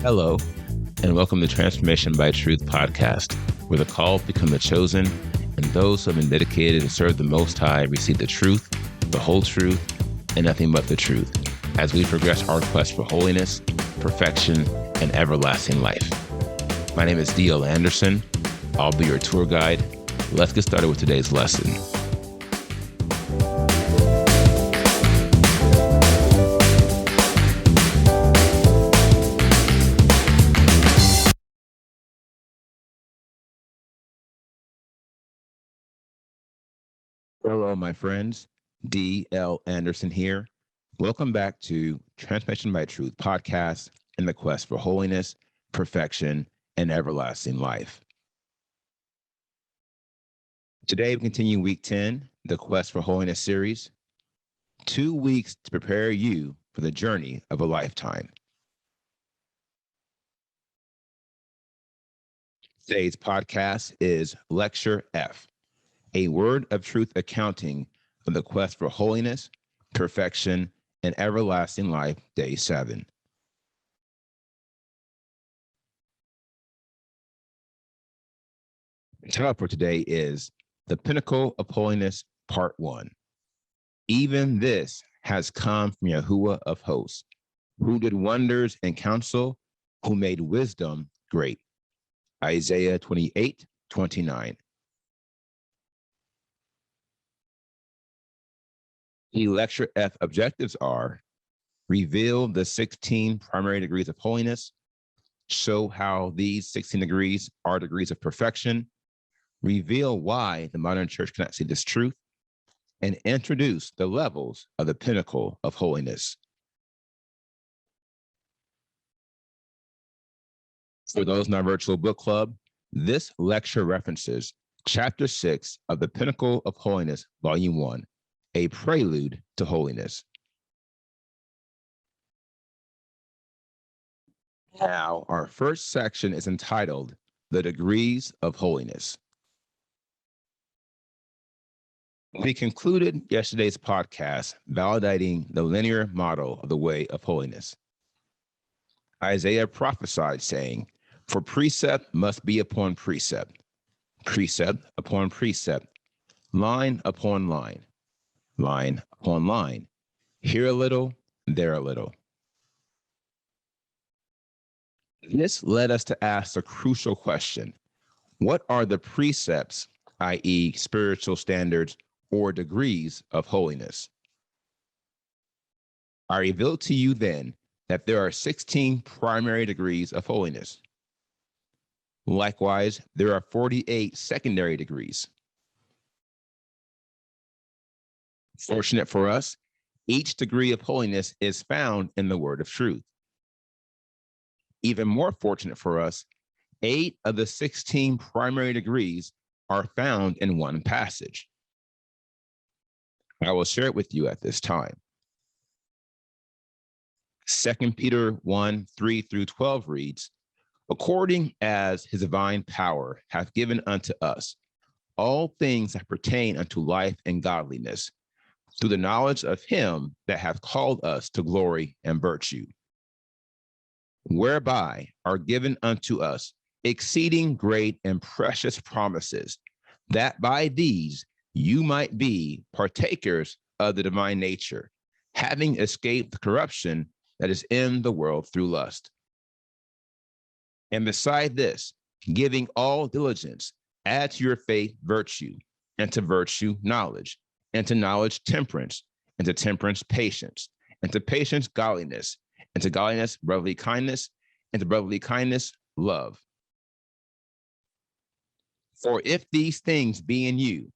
Hello, and welcome to Transformation by Truth podcast, where the called become the chosen, and those who have been dedicated to serve the Most High receive the truth, the whole truth, and nothing but the truth, as we progress our quest for holiness, perfection, and everlasting life. My name is D.L. Anderson. I'll be your tour guide. Let's get started with today's lesson. Hello, my friends. D.L. Anderson here. Welcome back to Transformation by Truth podcast in the quest for holiness, perfection, and everlasting life. Today, we continue week 10, the Quest for Holiness series. 2 weeks to prepare you for the journey of a lifetime. Today's podcast is Lecture F, a word of truth accounting of the quest for holiness, perfection, and everlasting life, day 7. The title for today is The Pinnacle of Holiness, Part 1. Even this has come from Yahuwah of hosts, who did wonders in counsel, who made wisdom great. Isaiah 28:29. The Lecture F objectives are: reveal the 16 primary degrees of holiness, show how these 16 degrees are degrees of perfection, reveal why the modern church cannot see this truth, and introduce the levels of the pinnacle of holiness. For those in our virtual book club, this lecture references Chapter 6 of the Pinnacle of Holiness, Volume 1, A Prelude to Holiness. Now, our first section is entitled The Degrees of Holiness. We concluded yesterday's podcast validating the linear model of the way of holiness. Isaiah prophesied saying, "For precept must be upon precept, precept upon precept, line upon line, line upon line, here a little, there a little." This led us to ask the crucial question: what are the precepts, i.e., spiritual standards or degrees of holiness? I reveal to you then that there are 16 primary degrees of holiness. Likewise, there are 48 secondary degrees. Fortunate for us, each degree of holiness is found in the word of truth. Even more fortunate for us, 8 of the 16 primary degrees are found in one passage. I will share it with you at this time. 2 Peter 1:3-12 reads, "According as his divine power hath given unto us all things that pertain unto life and godliness, through the knowledge of him that hath called us to glory and virtue, whereby are given unto us exceeding great and precious promises, that by these you might be partakers of the divine nature, having escaped the corruption that is in the world through lust. And beside this, giving all diligence, add to your faith virtue, and to virtue knowledge, and to knowledge temperance, and to temperance patience, and to patience godliness, and to godliness brotherly kindness, and to brotherly kindness love. For if these things be in you,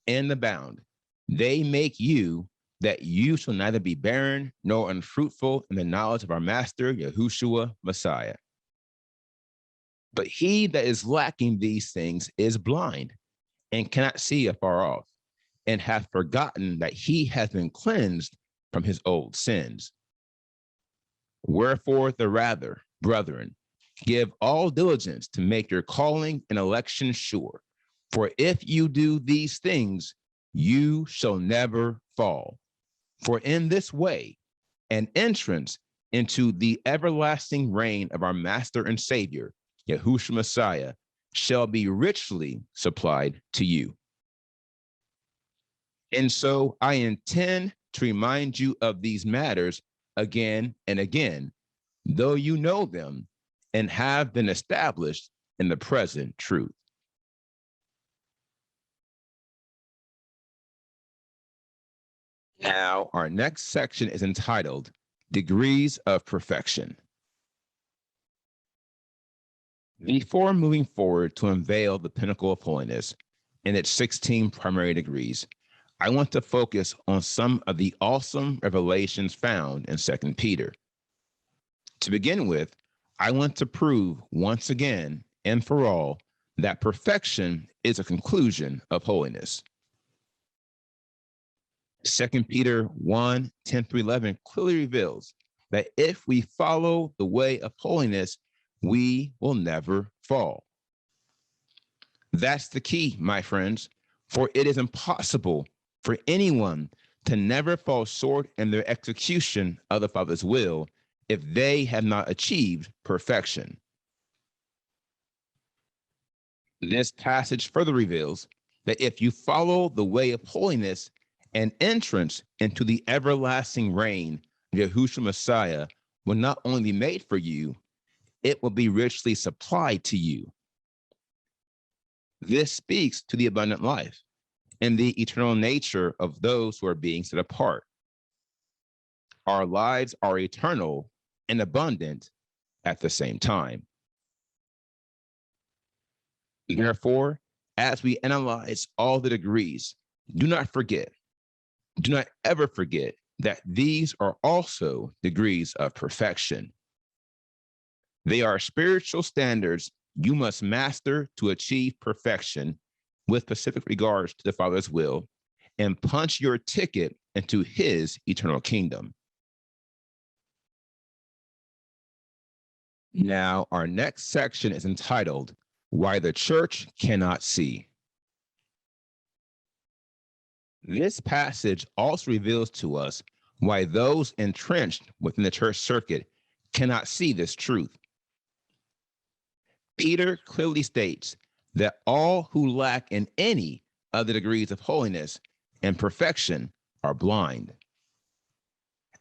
and abound, they make you that you shall neither be barren nor unfruitful in the knowledge of our Master, Yahushua Messiah. But he that is lacking these things is blind, and cannot see afar off, and hath forgotten that he hath been cleansed from his old sins. Wherefore the rather, brethren, give all diligence to make your calling and election sure. For if you do these things, you shall never fall. For in this way, an entrance into the everlasting reign of our Master and Savior, Yahushua Messiah, shall be richly supplied to you. And so I intend to remind you of these matters again and again, though you know them and have been established in the present truth. Now, our next section is entitled Degrees of Perfection. Before moving forward to unveil the Pinnacle of Holiness and its 16 primary degrees, I want to focus on some of the awesome revelations found in 2 Peter. To begin with, I want to prove once again and for all that perfection is a conclusion of holiness. 2 Peter 1, 10 through 11 clearly reveals that if we follow the way of holiness, we will never fall. That's the key, my friends, for it is impossible for anyone to never fall short in their execution of the Father's will if they have not achieved perfection. This passage further reveals that if you follow the way of holiness, an entrance into the everlasting reign of Yahushua Messiah will not only be made for you, it will be richly supplied to you. This speaks to the abundant life and the eternal nature of those who are being set apart. Our lives are eternal and abundant at the same time. Therefore, as we analyze all the degrees, do not ever forget that these are also degrees of perfection. They are spiritual standards you must master to achieve perfection with specific regards to the Father's will and punch your ticket into his eternal kingdom. Now, our next section is entitled, Why the Church Cannot See. This passage also reveals to us why those entrenched within the church circuit cannot see this truth. Peter clearly states that all who lack in any of the degrees of holiness and perfection are blind.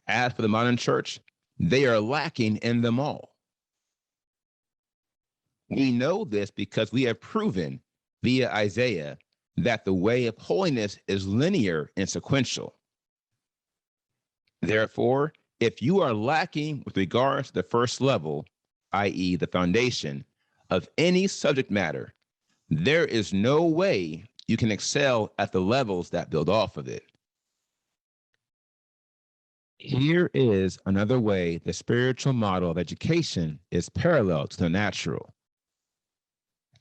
As for the modern church, they are lacking in them all. We know this because we have proven via Isaiah that the way of holiness is linear and sequential. Therefore, if you are lacking with regards to the first level, i.e., the foundation of any subject matter, there is no way you can excel at the levels that build off of it. Here is another way the spiritual model of education is parallel to the natural.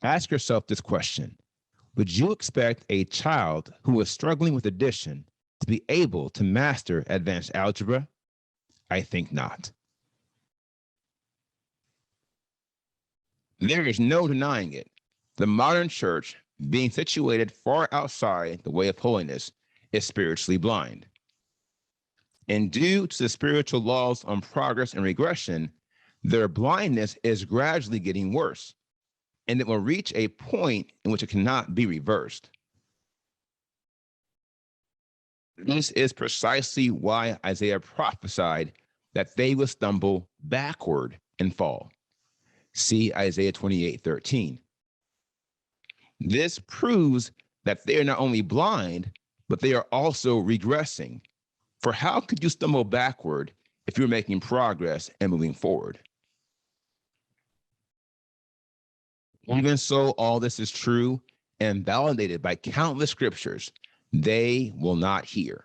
Ask yourself this question. Would you expect a child who is struggling with addition to be able to master advanced algebra? I think not. There is no denying it. The modern church, being situated far outside the way of holiness, is spiritually blind. And due to the spiritual laws on progress and regression, their blindness is gradually getting worse, and it will reach a point in which it cannot be reversed. This is precisely why Isaiah prophesied that they would stumble backward and fall. See Isaiah 28:13. This proves that they are not only blind, but they are also regressing. For how could you stumble backward if you're making progress and moving forward? Even so, all this is true and validated by countless scriptures. They will not hear.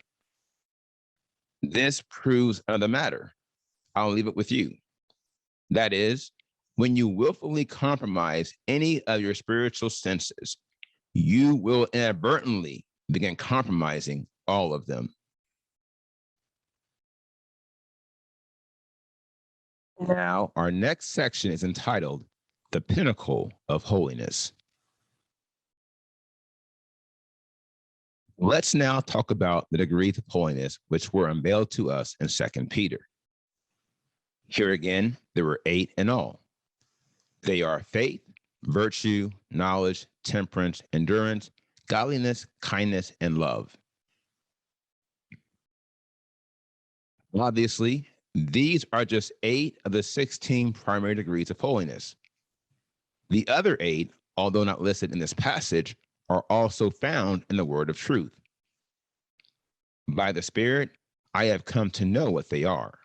This proves another matter. I'll leave it with you. That is, when you willfully compromise any of your spiritual senses, you will inadvertently begin compromising all of them. Now, our next section is entitled The Pinnacle of Holiness. Let's now talk about the degrees of holiness which were unveiled to us in 2 Peter. Here again, there were 8 in all. They are faith, virtue, knowledge, temperance, endurance, godliness, kindness, and love. Obviously, these are just 8 of the 16 primary degrees of holiness. The other 8, although not listed in this passage, are also found in the word of truth. By the Spirit, I have come to know what they are.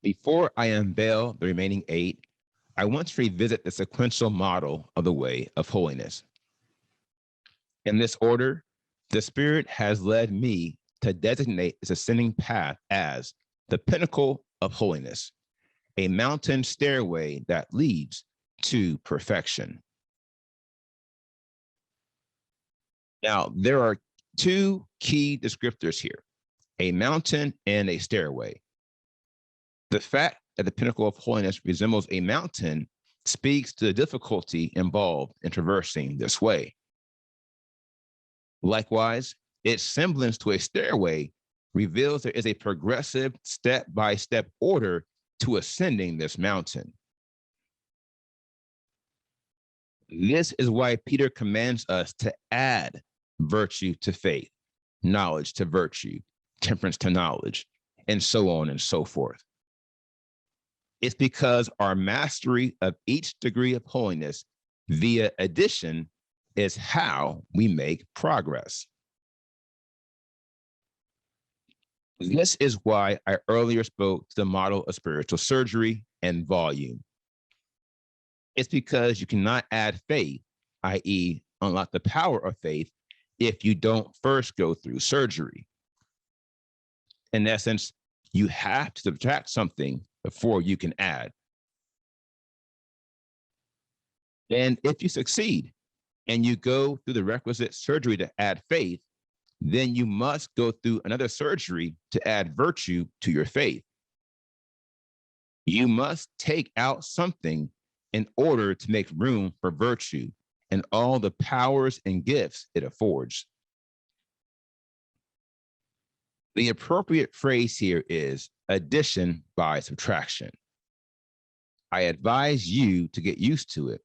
Before I unveil the remaining 8, I want to revisit the sequential model of the way of holiness. In this order, the Spirit has led me to designate this ascending path as the pinnacle of holiness, a mountain stairway that leads to perfection. Now, there are 2 key descriptors here, a mountain and a stairway. The fact that the pinnacle of holiness resembles a mountain speaks to the difficulty involved in traversing this way. Likewise, its semblance to a stairway reveals there is a progressive step-by-step order to ascending this mountain. This is why Peter commands us to add virtue to faith, knowledge to virtue, temperance to knowledge, and so on and so forth. It's because our mastery of each degree of holiness via addition is how we make progress. This is why I earlier spoke to the model of spiritual surgery and volume. It's because you cannot add faith, i.e., unlock the power of faith, if you don't first go through surgery. In essence, you have to subtract something before you can add. And if you succeed and you go through the requisite surgery to add faith, then you must go through another surgery to add virtue to your faith. You must take out something in order to make room for virtue and all the powers and gifts it affords. The appropriate phrase here is addition by subtraction. I advise you to get used to it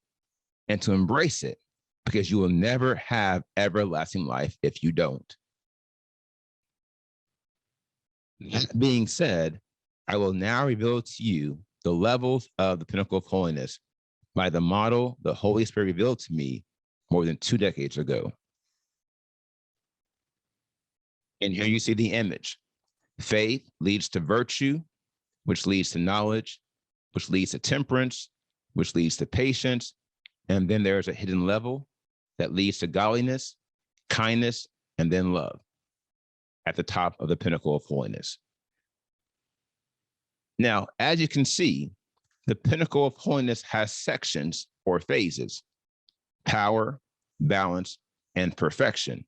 and to embrace it, because you will never have everlasting life if you don't. That being said, I will now reveal to you the levels of the pinnacle of holiness by the model the Holy Spirit revealed to me more than 2 decades ago. And here you see the image. Faith leads to virtue, which leads to knowledge, which leads to temperance, which leads to patience. And then there's a hidden level that leads to godliness, kindness, and then love at the top of the pinnacle of holiness. Now, as you can see, the pinnacle of holiness has sections or phases: power, balance, and perfection.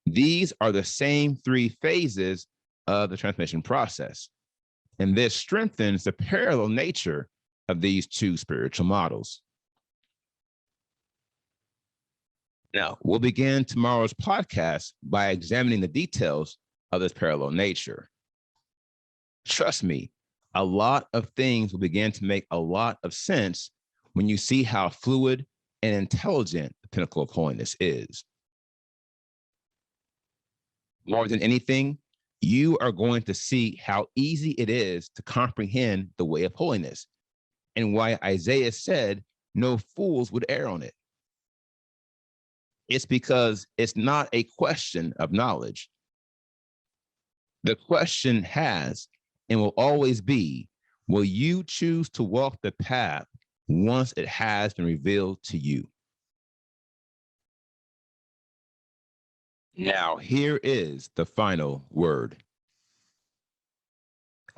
These are the same 3 phases of the transformation process. And this strengthens the parallel nature of these 2 spiritual models. Now, we'll begin tomorrow's podcast by examining the details of this parallel nature. Trust me, a lot of things will begin to make a lot of sense when you see how fluid and intelligent the pinnacle of holiness is. More than anything, you are going to see how easy it is to comprehend the way of holiness and why Isaiah said no fools would err on it. It's because it's not a question of knowledge. The question has and will always be, will you choose to walk the path once it has been revealed to you? Now, here is the final word.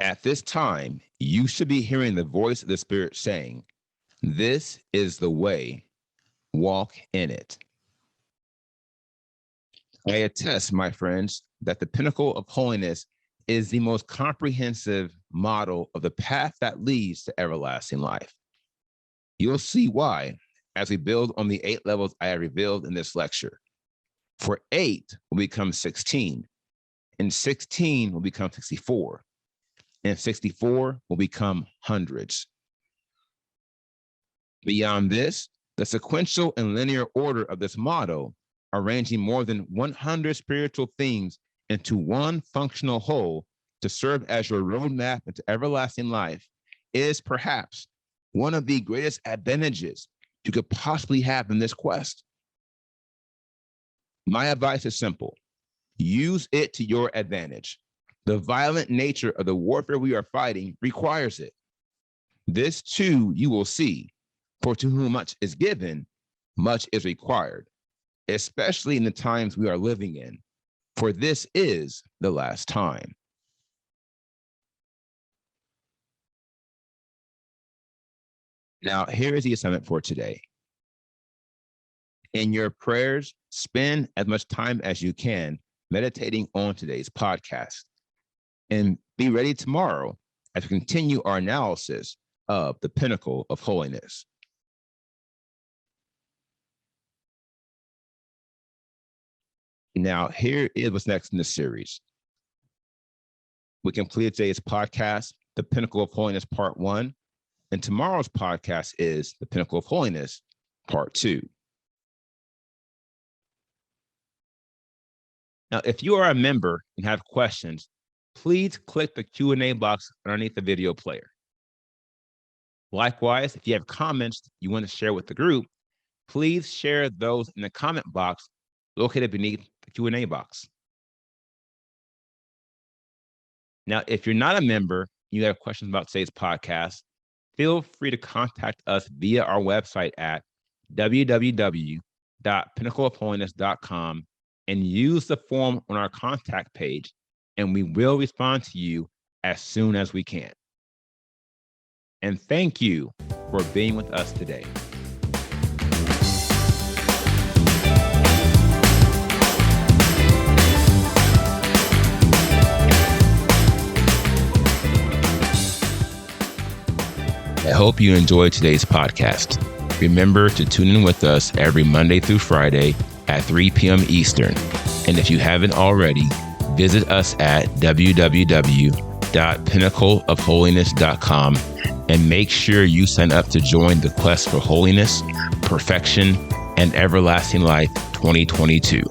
At this time, you should be hearing the voice of the Spirit saying, "This is the way, walk in it." I attest, my friends, that the pinnacle of holiness is the most comprehensive model of the path that leads to everlasting life. You'll see why as we build on the 8 levels I have revealed in this lecture. For 8 will become 16, and 16 will become 64, and 64 will become hundreds. Beyond this, the sequential and linear order of this model, arranging more than 100 spiritual themes into one functional whole to serve as your roadmap into everlasting life, is perhaps one of the greatest advantages you could possibly have in this quest. My advice is simple. Use it to your advantage. The violent nature of the warfare we are fighting requires it. This too you will see, for to whom much is given, much is required, especially in the times we are living in, for this is the last time. Now, here is the assignment for today. In your prayers, spend as much time as you can meditating on today's podcast, and be ready tomorrow as we continue our analysis of the Pinnacle of Holiness. Now, here is what's next in the series. We completed today's podcast, The Pinnacle of Holiness Part 1, and tomorrow's podcast is The Pinnacle of Holiness Part 2. Now, if you are a member and have questions, please click the Q&A box underneath the video player. Likewise, if you have comments you want to share with the group, please share those in the comment box located beneath the Q&A box. Now, if you're not a member, you have questions about today's podcast, feel free to contact us via our website at www.pinnacleofholiness.com and use the form on our contact page, and we will respond to you as soon as we can. And thank you for being with us today. I hope you enjoyed today's podcast. Remember to tune in with us every Monday through Friday at 3 p.m. Eastern. And if you haven't already, visit us at www.pinnacleofholiness.com and make sure you sign up to join the quest for holiness, perfection, and everlasting life 2022.